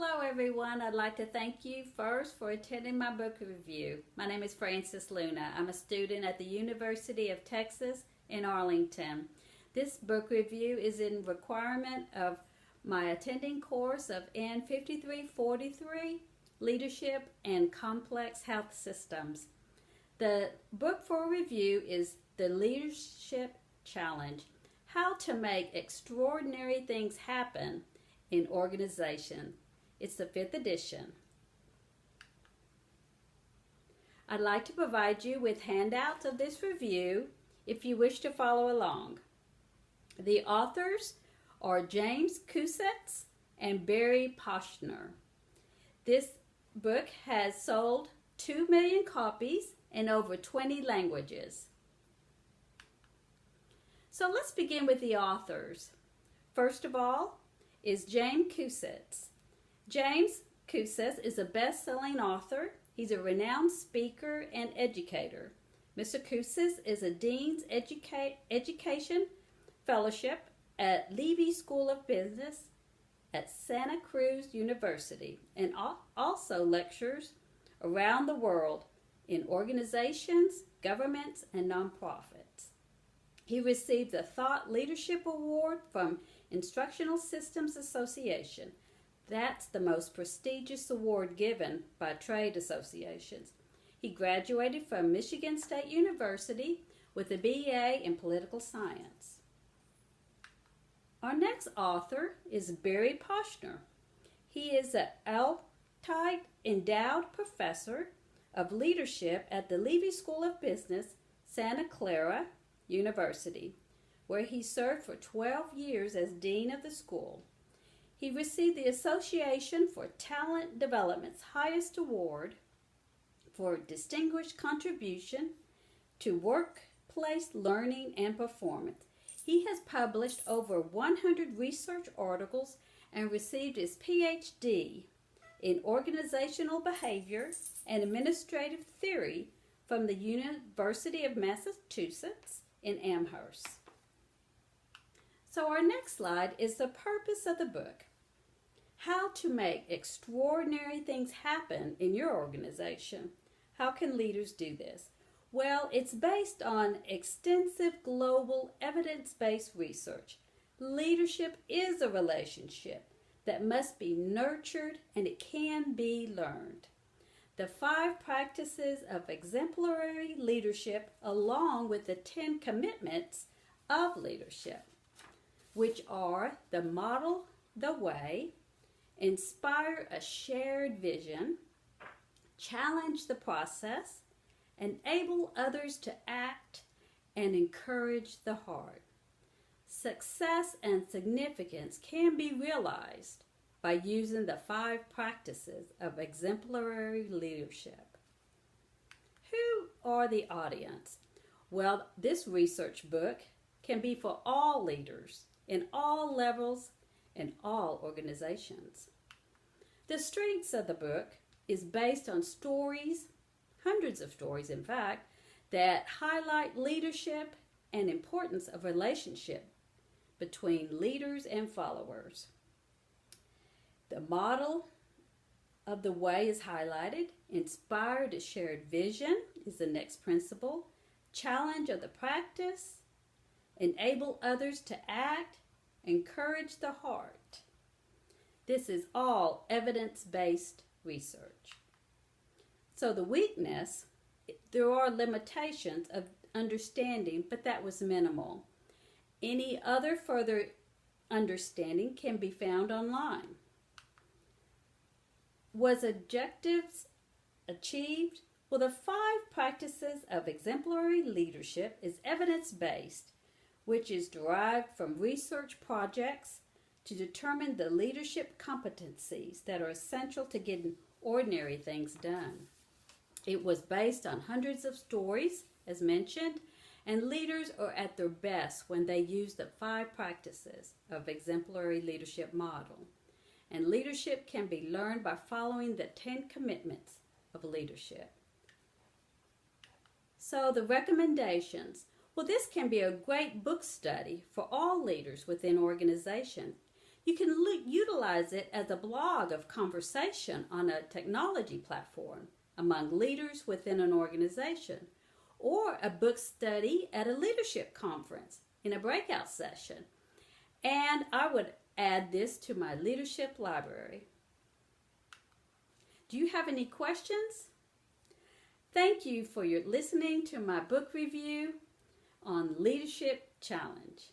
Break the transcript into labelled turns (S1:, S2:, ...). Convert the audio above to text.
S1: Hello everyone, I'd like to thank you first for attending my book review. My name is Frances Luna. I'm a student at the University of Texas in Arlington. This book review is in requirement of my attending course of N5343, Leadership and Complex Health Systems. The book for review is The Leadership Challenge: How to Make Extraordinary Things Happen in Organization. It's the 5th edition. I'd like to provide you with handouts of this review if you wish to follow along. The authors are James Kusitz and Barry Poshner. This book has sold 2 million copies in over 20 languages. So let's begin with the authors. First of all is James Kusitz. James Kusitz is a best-selling author. He's a renowned speaker and educator. Mr. Kusitz is a Dean's Education Fellowship at Levy School of Business at Santa Cruz University and also lectures around the world in organizations, governments, and nonprofits. He received the Thought Leadership Award from Instructional Systems Association. That's the most prestigious award given by trade associations. He graduated from Michigan State University with a BA in Political Science. Our next author is Barry Poshner. He is an Altite Endowed Professor of Leadership at the Levy School of Business, Santa Clara University, where he served for 12 years as Dean of the school. He received the Association for Talent Development's highest award for distinguished contribution to workplace learning and performance. He has published over 100 research articles and received his PhD in organizational behavior and administrative theory from the University of Massachusetts in Amherst. So our next slide is the purpose of the book: how to make extraordinary things happen in your organization. How can leaders do this? Well, it's based on extensive global evidence-based research. Leadership is a relationship that must be nurtured, and it can be learned. The 5 practices of exemplary leadership, along with the 10 commitments of leadership, which are the model the way, inspire a shared vision, challenge the process, enable others to act, and encourage the heart. Success and significance can be realized by using the 5 practices of exemplary leadership. Who are the audience? Well, this research book can be for all leaders in all levels in all organizations. The strengths of the book is based on stories, hundreds of stories in fact, that highlight leadership and importance of relationship between leaders and followers. The model of the way is highlighted. Inspire a shared vision is the next principle. Challenge of the practice. Enable others to act. Encourage the heart. This is all evidence-based research. So the weakness, there are limitations of understanding, but that was minimal. Any other further understanding can be found online. Was objectives achieved? Well, the 5 practices of exemplary leadership is evidence-based, which is derived from research projects to determine the leadership competencies that are essential to getting ordinary things done. It was based on hundreds of stories, as mentioned, and leaders are at their best when they use the 5 practices of exemplary leadership model. And leadership can be learned by following the 10 commitments of leadership. So the recommendations. Well, this can be a great book study for all leaders within organizations. You can utilize it as a blog of conversation on a technology platform among leaders within an organization, or a book study at a leadership conference in a breakout session. And I would add this to my leadership library. Do you have any questions? Thank you for your listening to my book review on Leadership Challenge.